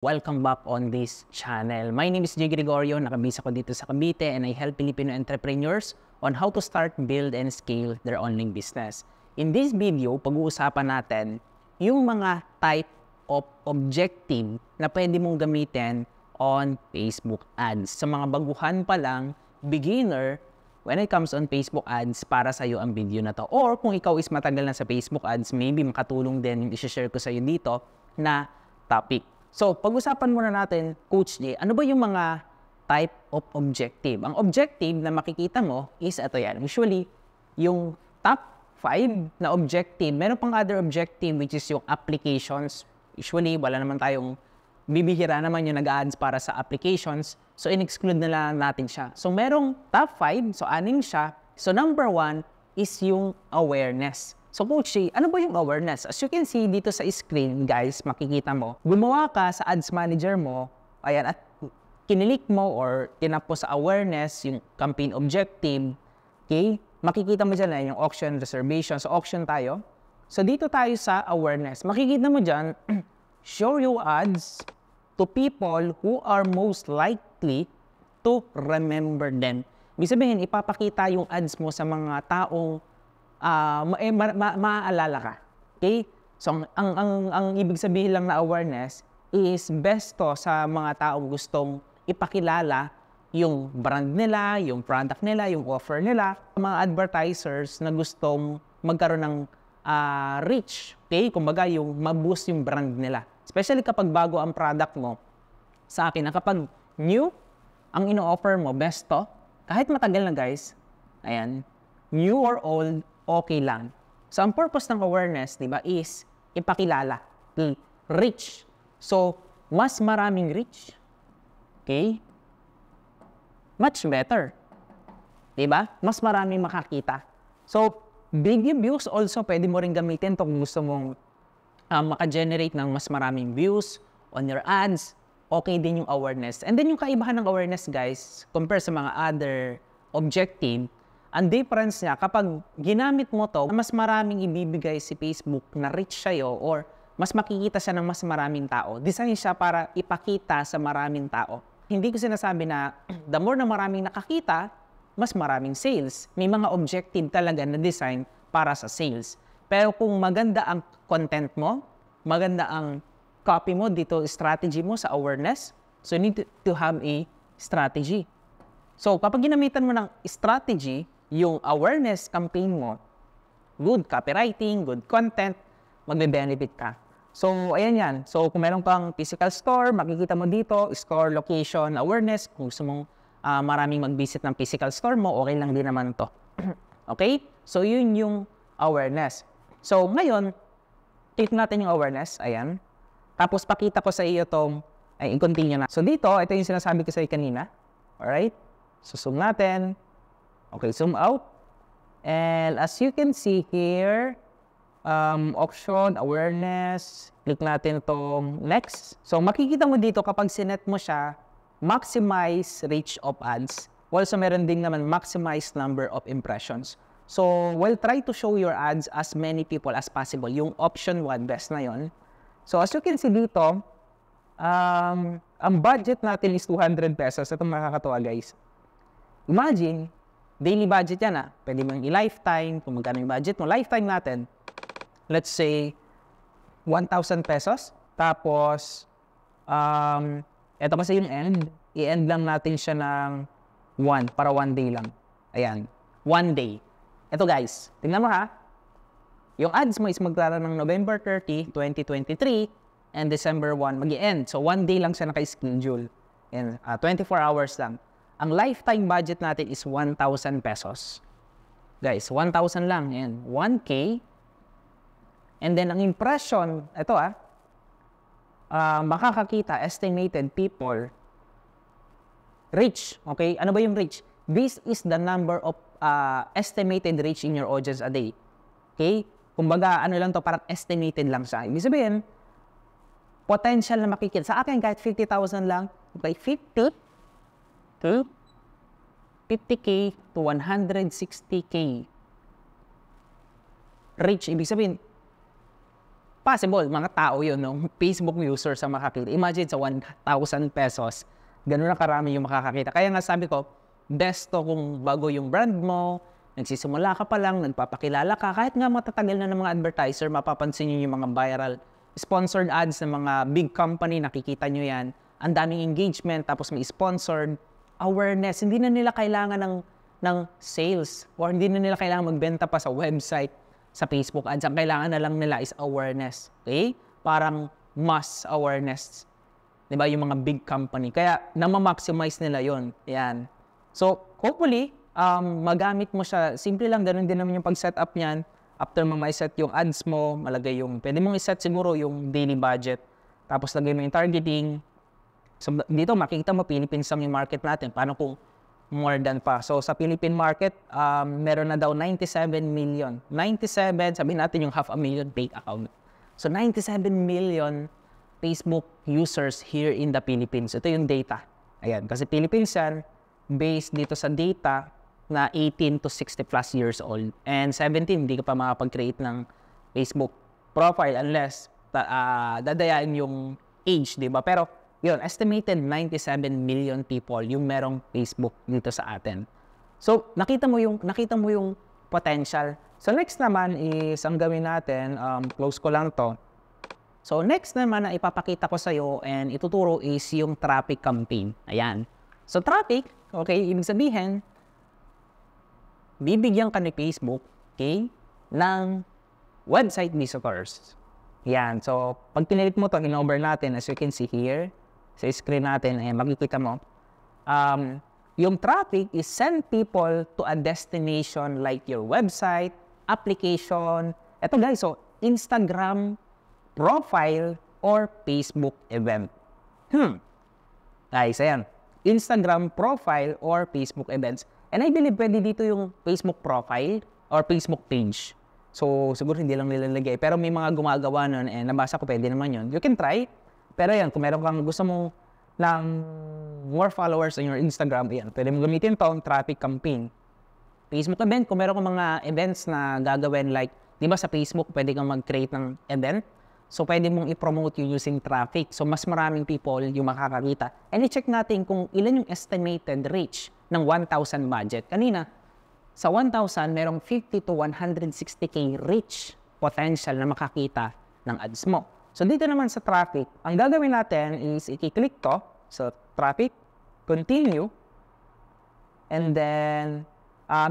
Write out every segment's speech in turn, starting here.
Welcome back on this channel. My name is Jay Gregorio, nakabisa ko dito sa Cavite, and I help Filipino entrepreneurs on how to start, build, and scale their online business. In this video, pag-uusapan natin yung mga type of objective na pwede mong gamitin on Facebook ads. Sa mga baguhan pa lang, beginner, when it comes on Facebook ads, para sa'yo ang video na to. Or kung ikaw is matagal na sa Facebook ads, maybe makatulong din yung isi-share ko sa'yo dito na topic. So, pag-usapan muna natin, Coach J, ano ba yung mga type of objective? Ang objective na makikita mo is ito yan. Usually, yung top 5 na objective. Meron pang other objective which is yung applications. Usually, wala naman tayong bibihira naman yung nag-ads para sa applications. So, in-exclude na lang natin siya. So, merong top 5. So, 6 siya. So, number 1 is yung awareness. So, Coach J, ano ba yung awareness? As you can see dito sa screen, guys, makikita mo, gumawa ka sa ads manager mo, ayan, at kinilik mo or tinap po sa awareness, yung campaign objective, okay? Makikita mo dyan na yung auction reservation. So, auction tayo. So, dito tayo sa awareness. Makikita mo dyan, show your ads to people who are most likely to remember them. Ibig sabihin, ipapakita yung ads mo sa mga taong maaalala ka. Okay? So, ang ibig sabihin lang na awareness is best to sa mga taong gustong ipakilala yung brand nila, yung product nila, yung offer nila. Mga advertisers na gustong magkaroon ng reach. Okay? Kumbaga, yung ma-boost yung brand nila. Especially kapag bago ang product mo. Sa akin, kapag new, ang ino-offer mo, best to. Kahit matagal na, guys, ayan, new or old, okay lang. So, ang purpose ng awareness, di ba, is ipakilala. Reach. So, mas maraming reach. Okay? Much better. Di ba? Mas maraming makakita. So, big views also, pwede mo rin gamitin kung gusto mong maka-generate ng mas maraming views on your ads. Okay din yung awareness. And then, yung kaibahan ng awareness, guys, compare sa mga other objective, ang difference niya, kapag ginamit mo to, mas maraming ibibigay si Facebook na reach sa'yo or mas makikita siya ng mas maraming tao. Design siya para ipakita sa maraming tao. Hindi ko sinasabi na the more na maraming nakakita, mas maraming sales. May mga objective talaga na design para sa sales. Pero kung maganda ang content mo, maganda ang copy mo dito, strategy mo sa awareness, so you need to have a strategy. So kapag ginamitan mo ng strategy, yung awareness campaign mo, good copywriting, good content, magbe-benefit ka. So, ayan yan. So, kung meron kang physical store, makikita mo dito, store, location, awareness. Kung gusto mong maraming mag-visit ng physical store mo, okay lang din naman to. Okay? So, yun yung awareness. So, ngayon, click natin yung awareness. Ayan. Tapos, pakita ko sa iyo itong, i-continue na. So, dito, ito yung sinasabi ko sa iyo kanina. Alright? So, zoom natin. Okay, zoom out. And as you can see here, option, awareness, click natin itong next. So, makikita mo dito kapag sinet mo siya, maximize reach of ads. Also, meron din naman maximize number of impressions. So, we'll try to show your ads as many people as possible. Yung option 1, best na yon. So, as you can see dito, ang budget natin is 200 pesos. Ito makakatuwa, guys. Imagine, daily budget yan Pwede mo yung lifetime, kung magkano yung budget mo. Lifetime natin, let's say, 1,000 pesos. Tapos, eto kasi yung end. I-end lang natin siya ng 1, para 1 day lang. Ayan, 1 day. Eto guys, tingnan mo Yung ads mo is maglara ng November 30, 2023, and December 1, mag-i-end. So, 1 day lang siya naka-schedule. And 24 hours lang. Ang lifetime budget natin is 1,000 pesos. Guys, 1,000 lang. Yan. 1K. And then, ang impression, ito makakakita, estimated people, reach. Okay? Ano ba yung reach? This is the number of estimated reach in your audience a day. Okay? Kumbaga, ano lang to, parang estimated lang siya. Ibig sabihin, potential na makikita. Sa akin, kahit 50,000 lang, okay, 50 to 50K to 160K reach. Ibig sabihin, Possible, mga tao yun, no? Facebook user sa makakita. Imagine sa 1,000 pesos, gano'n na karami yung makakakita. Kaya nga sabi ko, best to kung bago yung brand mo, nagsisimula ka pa lang, nagpapakilala ka, kahit nga matatagal na ng mga advertiser, mapapansin nyo yung mga viral sponsored ads ng mga big company, nakikita nyo yan. Ang daming engagement, tapos may sponsored awareness. Hindi na nila kailangan ng sales or hindi na nila kailangan magbenta pa sa website, sa Facebook ads. Ang kailangan na lang nila is awareness. Okay? Parang mass awareness. Diba? Yung mga big company. Kaya namamaximize nila yon. Yan. So, hopefully, magamit mo siya. Simple lang, ganun din naman yung pag-setup niyan. After mo ma-set yung ads mo, malagay yung, pwede mong iset siguro yung daily budget. Tapos lagay mo yung targeting. So, dito makikita mo, Philippines lang yung market natin. Paano kung more than pa? So, sa Philippine market, meron na daw 97 million. 97, sabihin natin yung 500,000 fake account. So, 97 million Facebook users here in the Philippines. Ito yung data. Ayan, kasi Philippines yan, based dito sa data na 18 to 60 plus years old. And 17, hindi ka pa makapag-create ng Facebook profile unless dadayain yung age, di ba? Pero, yun, estimated 97 million people yung merong Facebook dito sa atin. So, nakita mo yung potential. So, next naman is, ang gawin natin, close ko lang to. So, next naman na ipapakita ko sa'yo and ituturo is yung traffic campaign. Ayan. So, traffic, okay, ibig sabihin, bibigyan ka ni Facebook, okay, ng website visitors. Yan. So, pag pinilit mo to, in-over natin, as you can see here, sa screen natin, makikita mo, yung traffic is send people to a destination like your website, application, eto guys, so Instagram profile or Facebook event. Guys, ayan. Instagram profile or Facebook events. And I believe pwede dito yung Facebook profile or Facebook page. So, siguro hindi lang nilalagay. Pero may mga gumagawa nun, nabasa ko pwede naman yun. You can try. Pero yan, kung meron kang gusto mo ng more followers on your Instagram, yan, pwede mo gamitin to ang traffic campaign. Facebook event, kung meron kang mga events na gagawin like, di ba sa Facebook, pwede kang mag-create ng event. So, pwede mong i-promote you using traffic. So, mas maraming people yung makakakita. And i-check natin kung ilan yung estimated reach ng 1,000 budget. Kanina, sa 1,000, merong 50 to 160K reach potential na makakita ng ads mo. So, dito naman sa traffic, ang gagawin natin is i-click to sa traffic, continue, and then,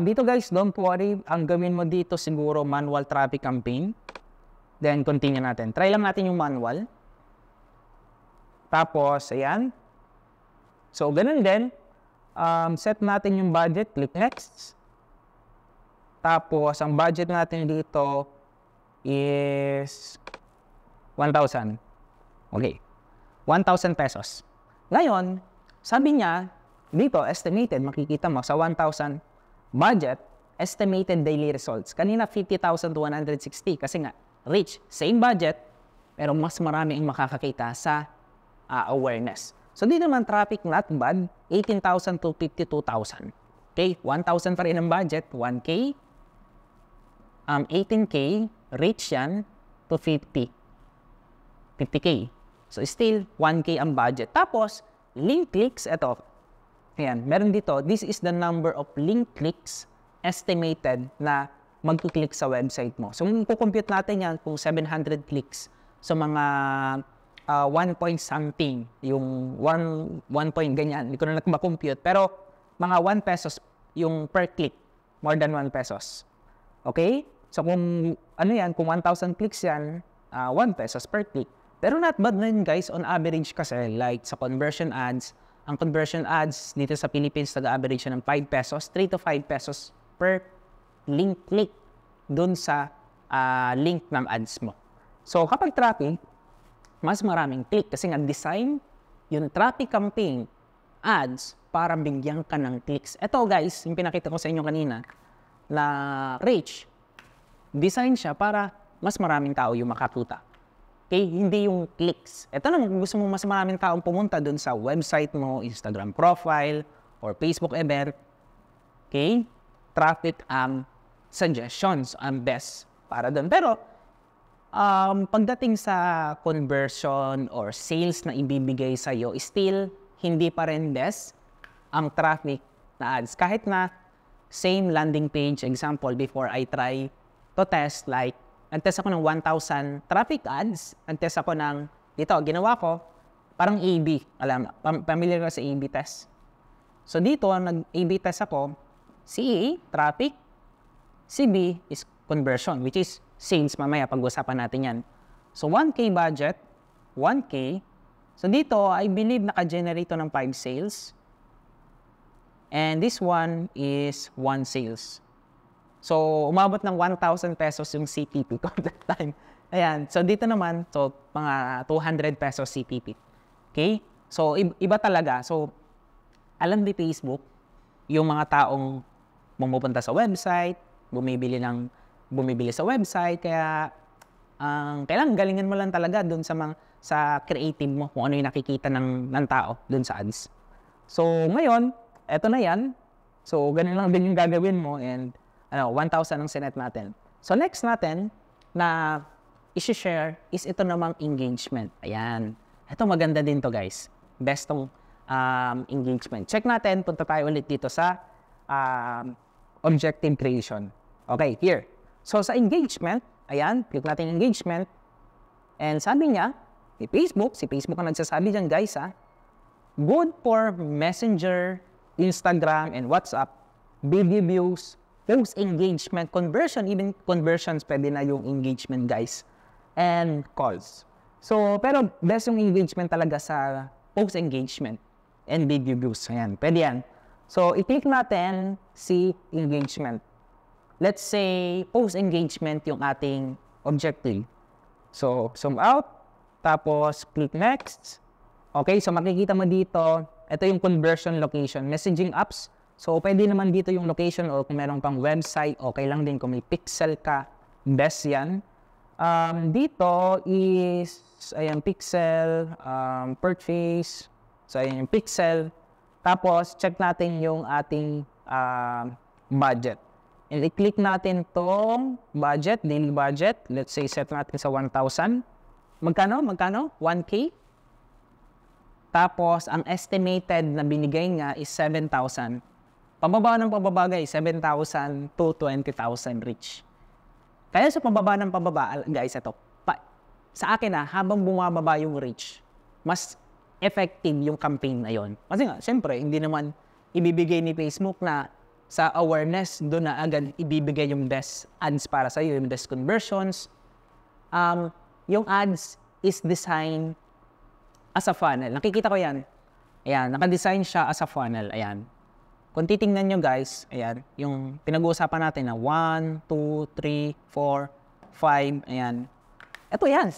dito guys, don't worry, ang gawin mo dito siguro manual traffic campaign. Then, continue natin. Try lang natin yung manual. Tapos, ayan. So, ganun din. Set natin yung budget. Click next. Tapos, ang budget natin dito is 1,000. Okay. 1,000 pesos. Ngayon, sabi niya, dito, estimated, makikita mo, sa 1,000 budget, estimated daily results. Kanina, 50,000 to 160. Kasi nga, reach, same budget, pero mas marami ang makakakita sa awareness. So, dito naman traffic not bad, 18,000 to 52,000. Okay, 1,000 pa rin ang budget, 1K, 18K, reach yan to 50K. So, still, 1K ang budget. Tapos, link clicks, ito. Ayan, meron dito, this is the number of link clicks estimated na mag-click sa website mo. So, kung compute natin yan, kung 700 clicks, so mga 1 point something, yung 1 point ganyan, hindi ko na nagma-compute, pero mga 1 pesos yung per click, more than 1 pesos. Okay? So, kung ano yan, kung 1,000 clicks yan, 1 pesos per click. Pero not bad na yun guys, on average kasi, like sa conversion ads, ang conversion ads dito sa Philippines, nag-average ng 5 pesos, 3 to 5 pesos per link click dun sa link ng ads mo. So, kapag traffic, mas maraming click kasi nga design yung traffic campaign ads para bigyan ka ng clicks. Ito guys, yung pinakita ko sa inyo kanina na reach, design siya para mas maraming tao yung makakita. Okay, hindi yung clicks. Ito naman, kung gusto mo mas maraming taong pumunta dun sa website mo, Instagram profile, or Facebook event, okay, traffic suggestions ang best para dun. Pero, Pagdating sa conversion or sales na ibibigay sa'yo, still, hindi pa rin best ang traffic na ads. Kahit na same landing page, example, before I try to test, like, nag-test ako ng 1,000 traffic ads, nag-test ako ng, dito, ginawa ko, parang A-B. Alam, familiar ka sa A-B test? So dito, nag-A-B test ako, CA, traffic, CB is conversion, which is sales. Mamaya, pag-usapan natin yan. So 1K budget, 1K. So dito, I believe naka-generate ng 5 sales. And this one is 1 sales. So, umabot ng 1,000 pesos yung CPP ko at that time. Ayan. So, dito naman, so, mga 200 pesos CPP. Okay? So, iba talaga. So, alam ni Facebook, yung mga taong pumupunta sa website, bumibili sa website, kaya, kailangan galingan mo lang talaga dun sa creative mo, kung ano yung nakikita ng tao dun sa ads. So, ngayon, eto na yan. So, ganun lang din yung gagawin mo and 1,000 ang sinet natin. So, next natin na isi-share is ito namang engagement. Ayan. Ito maganda din to guys. Best tong engagement. Check natin. Punta tayo ulit dito sa objective creation. Okay, here. So, sa engagement, ayan, click natin engagement. And sabi niya, si Facebook ang nagsasabi dyan guys good for Messenger, Instagram, and WhatsApp, video views, post engagement, conversion, even conversions, pwede na yung engagement, guys. And calls. So, pero best yung engagement talaga sa post engagement and video views. Ayan, pwede yan. So, i-click natin si engagement. Let's say, post engagement yung ating objective. So, zoom out. Tapos, click next. Okay, so makikita mo dito, ito yung conversion location. Messaging apps. So, pwede naman dito yung location o kung meron pang website, okay lang din kung may pixel ka, best yan. Dito is, ayan, pixel, purchase, so ayan yung pixel. Tapos, check natin yung ating budget. And i-click natin tong budget, daily budget. Let's say, set natin sa 1,000. Magkano? 1K? Tapos, ang estimated na binigay nga is 7,000. Pababa ng pababa guys, 7,000 to 20,000 reach. Kaya sa pababa ng pababa, guys, ito. Sa akin habang bumababa yung reach, mas effective yung campaign na yon. Kasi nga, siyempre, hindi naman ibibigay ni Facebook na sa awareness, doon na agad ibibigay yung best ads para sa'yo, yung best conversions. Yung ads is designed as a funnel. Nakikita ko yan. Ayan, nakadesign siya as a funnel. Ayan. Kung titingnan nyo guys, ayan, yung pinag-uusapan natin na 1, 2, 3, 4, 5, ayan. Ito yan.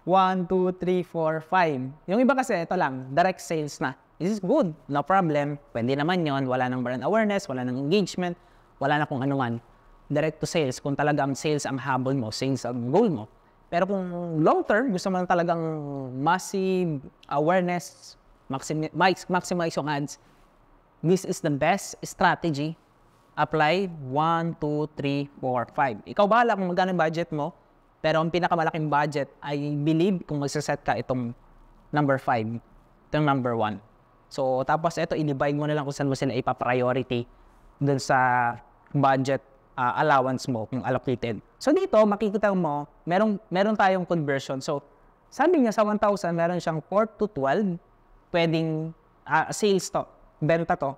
1, 2, 3, 4, 5. Yung iba kasi, ito lang, direct sales na. This is good, no problem. Pwede naman yon, wala nang brand awareness, wala nang engagement, wala na kung ano man. Direct to sales, kung talagang sales ang habol mo, sales ang goal mo. Pero kung long term, gusto mo talagang massive awareness, maximize yung ads, this is the best strategy. Apply 1, 2, 3, 4, 5. Ikaw bahala kung magkano budget mo. Pero ang pinakamalaking budget, I believe kung magsaset ka itong number 5, itong number 1. So, tapos ito, i-divide mo na lang kung saan mo sila ipa-priority dun sa budget allowance mo, kung allocated. So, dito, makikita mo, meron tayong conversion. So, sabi niya sa 1,000, meron siyang 4 to 12 pwedeng sales to. Benta to.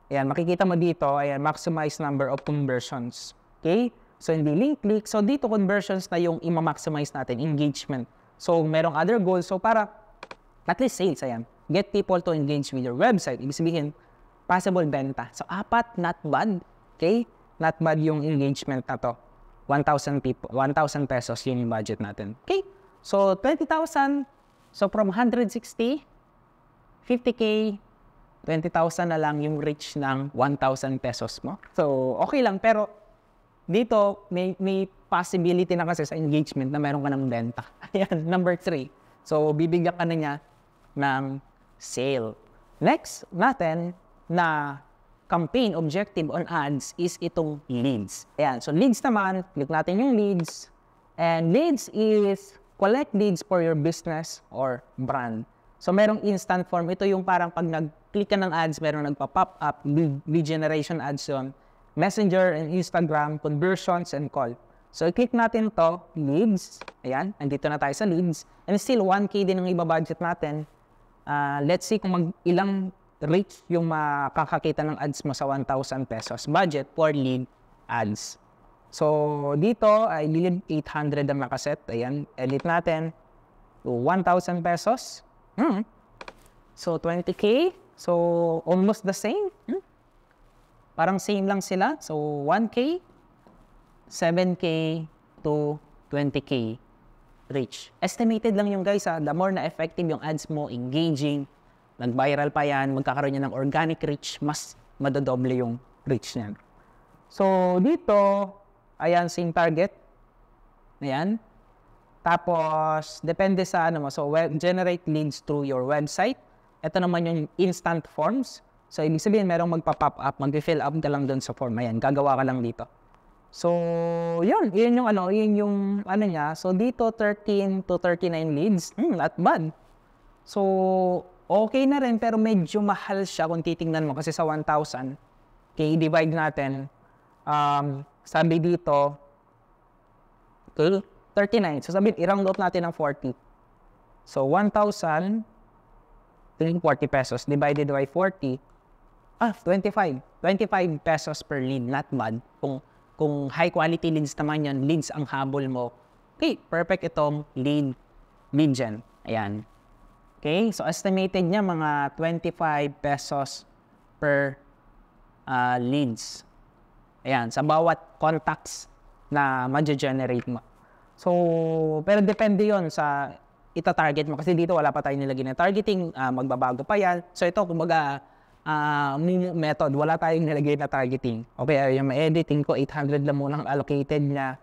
Ayan, makikita mo dito, ayan, maximize number of conversions. Okay? So, hindi link click. So, dito conversions na yung i-maximize natin, engagement. So, merong other goals. So, para at least sales, ayan. Get people to engage with your website. Ibig sabihin, possible benta. So, 4, not bad. Okay? Not bad yung engagement na to. 1,000 pesos yun yung budget natin. Okay? So, 20,000. So, from 160, 50K, 20,000 na lang yung reach ng 1,000 pesos mo. So, okay lang. Pero, dito, may possibility na kasi sa engagement na meron ka ng benta. Ayan, number 3. So, bibigyan ka na niya ng sale. Next natin na campaign objective on ads is itong leads. Ayan, so leads naman, click natin yung leads. And leads is collect leads for your business or brand. So merong instant form. Ito yung parang pag nag-click ka ng ads, merong nagpa-pop up, lead generation ads yun. Messenger and Instagram, conversions and call. So i-click natin to, leads. Ayan, andito na tayo sa leads. And still 1K din ang iba-budget natin. Let's see kung ilang reach yung makakakita ng ads mo sa 1,000 pesos budget for lead ads. So, dito ay lead 800 ang nakaset. Ayan, edit natin. 1,000 pesos. So, 20K. So, almost the same. Parang same lang sila. So, 1K, 7K to 20K reach. Estimated lang yung guys ha. The more na effective yung ads mo, engaging, nag-viral pa yan, magkakaroon niya ng organic reach, mas madodoble yung reach niyan. So, dito, ayan, same target. Ayan. Tapos, depende sa ano mo. So, generate leads through your website. Ito naman yung instant forms. So, ibig sabihin, merong magpa-pop up, mag-fill up ka lang dun sa form. Ayan, gagawa ka lang dito. So, yun yung niya. So, dito, 13 to 39 leads. Not bad. So, okay na rin, pero medyo mahal siya kung titingnan mo kasi sa 1,000. Okay, divide natin. Sabi dito, 39. So, sabi, i-round out natin ng 40. So, 1,000, 40 pesos divided by 40. 25. 25 pesos per lead. Not bad. Kung high quality leads naman yan, leads ang habol mo. Okay, perfect itong lead gen. Ayan. Okay, so estimated niya mga 25 pesos per leads. Ayan, sa bawat contacts na ma-generate mo. So, pero depende yon sa ita-target mo. Kasi dito wala pa tayo nilagay na targeting, magbabago pa yan. So ito, kumbaga, method, wala tayong nilagay na targeting. Okay, yung ma-editing ko, 800 lang muna ang allocated niya.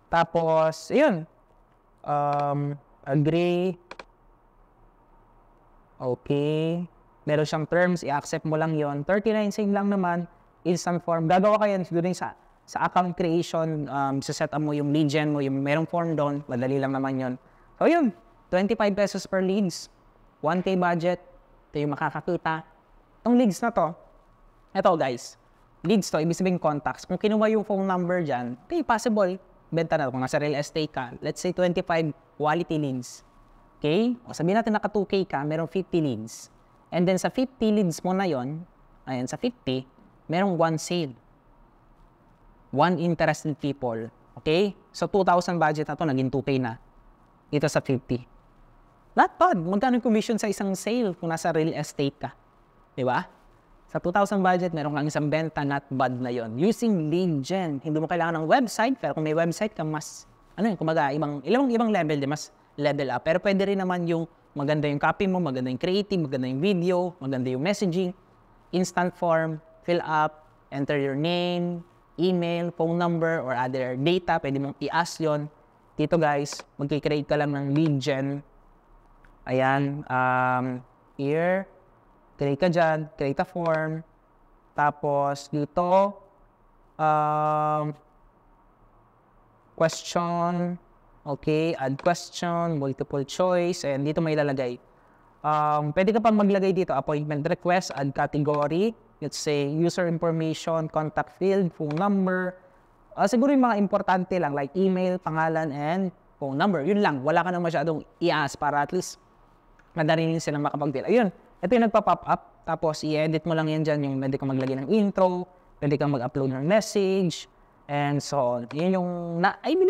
Tapos, yun. Agree. Okay. Meron siyang terms, i-accept mo lang yon. 39 same lang naman, instant form. Gagawa ka yan siguro sa account creation, set up mo yung lead gen mo, yung merong form doon, madali lang naman yon. So yun, 25 pesos per leads, 1K budget, ito yung makakakita. Itong leads na to, ito guys, leads to, ibig sabihin contacts. Kung kinuha yung phone number dyan, okay, possible, benta na kung nasa real estate ka, let's say 25 quality leads. Okay? O sabihin natin naka 2K ka, meron 50 leads. And then sa 50 leads mo na yon, ayan, sa 50, merong 1 sale. 1 interested people. Okay? So 2,000 budget na to, naging 2K na. Dito sa 50. Not bad. Magkano yung commission sa isang sale kung nasa real estate ka? Diba? Sa 2,000 budget, meron kang isang benta, not bad na yon. Using lead gen. Hindi mo kailangan ng website, pero kung may website ka, mas, kumaga, ibang level din, mas level up. Pero pwede rin naman yung maganda yung copy mo, maganda yung creative, maganda yung video, maganda yung messaging, instant form, fill up, enter your name, email, phone number, or other data, pwede mong i-ask yun. Dito guys, mag-create ka lang ng lead gen. Ayan, here, create ka dyan, create a form. Tapos dito, question, okay, add question, multiple choice, and dito may lalagay. Pwede ka pang maglagay dito, appointment request, add category, let's say, user information, contact field, phone number. Siguro yung mga importante lang, like email, pangalan, and phone number. Yun lang, wala ka na masyadong i-ask para at least madali rin silang makapag-deal. Ayun, ito yung nagpa-pop up, tapos i-edit mo lang yan dyan, yung pwede kang maglagay ng intro, pwede kang mag-upload ng message, and so on. Yun yung,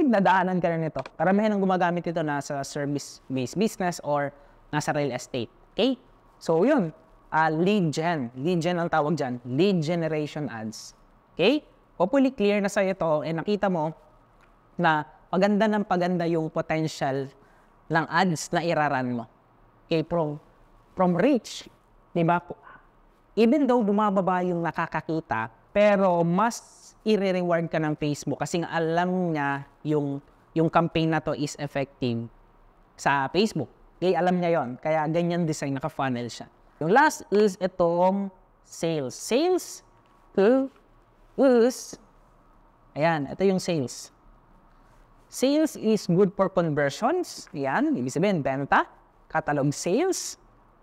nadaanan ka rin ito. Karamihan ang gumagamit ito nasa service-based business or nasa real estate. Okay? So yun, lead gen. Lead gen ang tawag dyan. Lead generation ads. Okay? Hopefully clear na sa'yo ito and nakita mo na paganda ng paganda yung potential ng ads na iraran mo. Okay? From reach, di ba? Even though bumababa yung nakakakita, pero mas i-reward ka ng Facebook kasi nga alam niya yung campaign na to is effective sa Facebook. Okay, alam niya yon. Kaya ganyan design, naka-funnel siya. Yung last is itong sales. Sales is, ayan, ito yung sales. Sales is good for conversions. Yan, ibig sabihin, benta, catalog sales,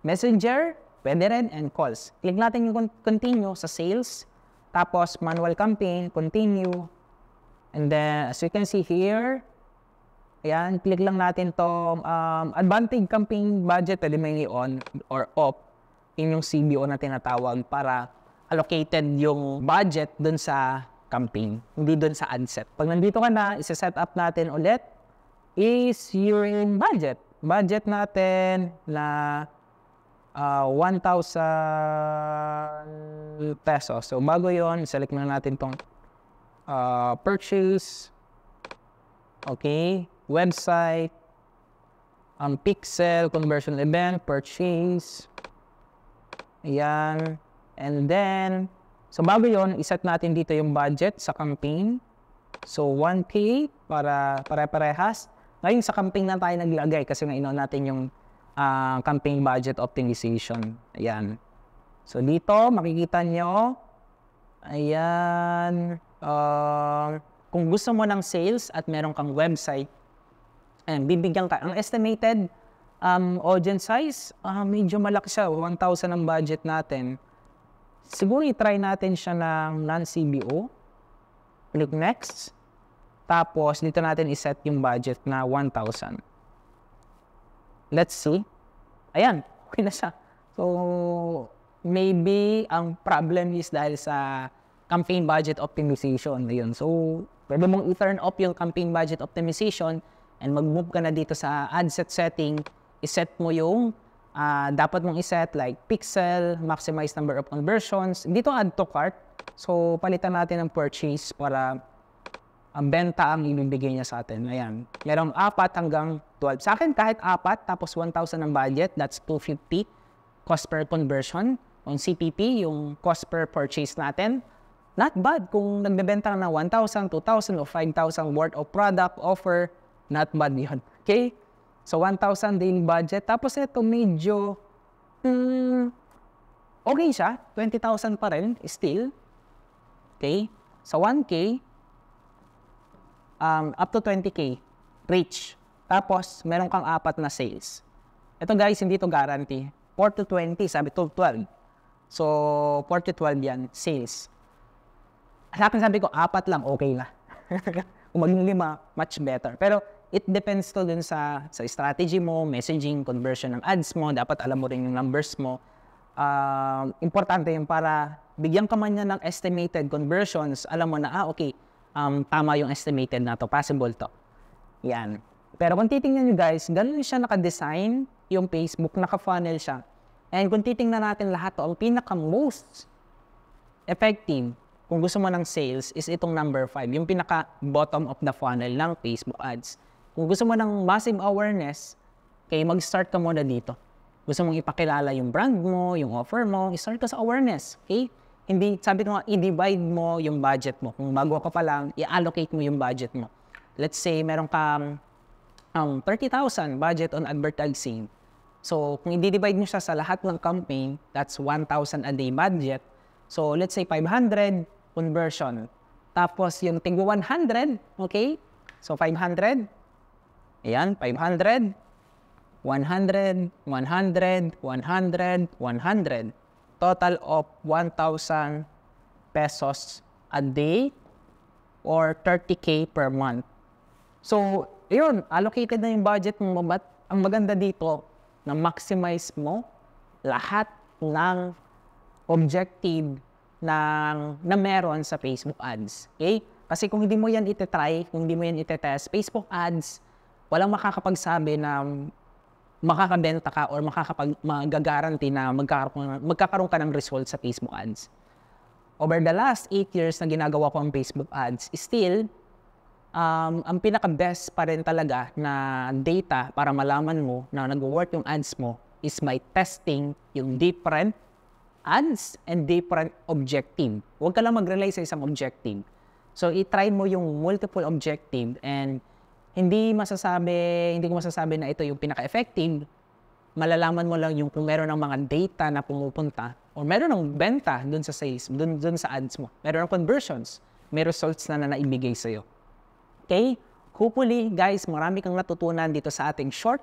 messenger, pwede rin, and calls. Click natin yung continue sa sales. Tapos, manual campaign, continue. And then, as you can see here, ayan, click lang natin to advantage campaign budget, pwede may on or off. Yun yung CBO na tinatawag para allocated yung budget dun sa campaign, hindi dun sa ad set. Pag nandito ka na, isa-set up natin ulit is yung budget. Budget natin na 1,000 pesos. So, bago yon, select na natin tong purchase, okay, website, pixel, conversion event, purchase, ayan, and then, so bago yon, iset natin dito yung budget sa campaign. So, 1K para pare-parehas. Ngayon, sa campaign na tayo naglagay kasi nga natin yung campaign budget optimization. Ayan. So, dito, makikita nyo, ayan, kung gusto mo ng sales at meron kang website, ayan, bibigyan ka. Ang estimated audience size, medyo malaki siya, 1,000 ang budget natin. Siguro i-try natin siya ng non-CBO. Click next. Tapos, dito natin iset yung budget na 1,000. Let's see. Ayan, okay na siya. So, maybe ang problem is dahil sa campaign budget optimization. Ayun. So, pwede mong i-turn off yung campaign budget optimization and mag-move ka na dito sa ad set setting. I-set mo yung dapat mong iset like pixel, maximize number of conversions. Dito add to cart. So, palitan natin ng purchase para ang benta ang ibibigay niya sa atin. Ayan. Merong 4 hanggang 12. Sa akin, kahit 4, tapos 1,000 ang budget, that's 250 cost per conversion. On CPP, yung cost per purchase natin, not bad. Kung nagbebenta ka na 1,000, 2,000, o 5,000 worth of product, offer, not bad yun. Okay? So, 1,000 daily budget. Tapos ito medyo, okay siya. 20,000 pa rin, still. Okay? Sa 1K, up to 20K, reach. Tapos, meron kang 4 na sales. Ito guys, hindi to guarantee. 4 to 20, sabi to 12. So, 4 to 12 yan, sales. Sa akin sabi ko, 4 lang, okay na. Kung maging 5, much better. Pero, it depends to dun sa strategy mo, messaging, conversion ng ads mo. Dapat alam mo rin yung numbers mo. Importante yung para bigyan ka man niya ng estimated conversions. Alam mo na, okay, tama yung estimated na to. Possible to. Yan. Pero kung titingnan nyo guys, ganun siya naka-design yung Facebook, naka-funnel siya. And kung titingnan natin lahat to, ang pinaka-most effective kung gusto mo ng sales is itong number 5, yung pinaka-bottom of the funnel ng Facebook ads. Kung gusto mo ng massive awareness, okay, mag-start ka muna dito. Gusto mong ipakilala yung brand mo, yung offer mo, i-start ka sa awareness. Okay? Hindi, sabi ko nga, i-divide mo yung budget mo. Kung bago ka pa lang, i-allocate mo yung budget mo. Let's say, meron kang 30,000 budget on advertising. So, kung i-divide nyo siya sa lahat ng campaign, that's 1,000 a day budget. So, let's say 500 conversion. Tapos, yung tinggo 100, okay? So, 500. Ayan, 500, 100, 100, 100, 100. Total of 1,000 pesos a day or 30K per month. So, yun, allocated na yung budget mo. But ang maganda dito, na maximize mo lahat ng objective na meron sa Facebook ads. Okay? Kasi kung hindi mo yan itetry, kung hindi mo yan itetest, Facebook ads, walang makakapagsabi na makakabenta ka or magagaranti na magkakaroon ka ng result sa Facebook ads. Over the last 8 years na ginagawa ko ang Facebook ads, still, ang pinaka-best pa rin talaga na data para malaman mo na nag-work yung ads mo is by testing yung different ads and different objective. Huwag ka lang mag-rely sa isang objective. So, i-try mo yung multiple objective and hindi ko masasabi na ito yung pinaka-effective. Malalaman mo lang yung kung meron ng mga data na pumupunta or meron ng benta dun sa sales, dun sa ads mo. Meron ng conversions, may results na naibigay sa'yo. Okay? hopefully, guys, marami kang natutunan dito sa ating short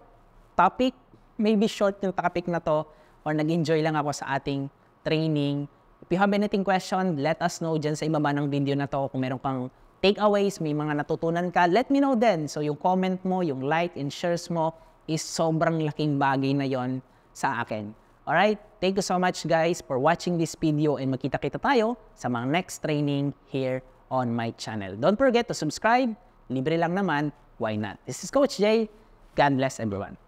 topic. Maybe short yung topic na to or nag-enjoy lang ako sa ating training. If you have anything question, let us know dyan sa ibaba ng video na to. Kung meron kang takeaways, may mga natutunan ka, let me know then. So yung comment mo, yung like and shares mo is sobrang laking bagay na yon sa akin. Alright? Thank you so much guys for watching this video and magkita-kita tayo sa mga next training here on my channel. Don't forget to subscribe. Libre lang naman. Why not? This is Coach Jay. God bless everyone.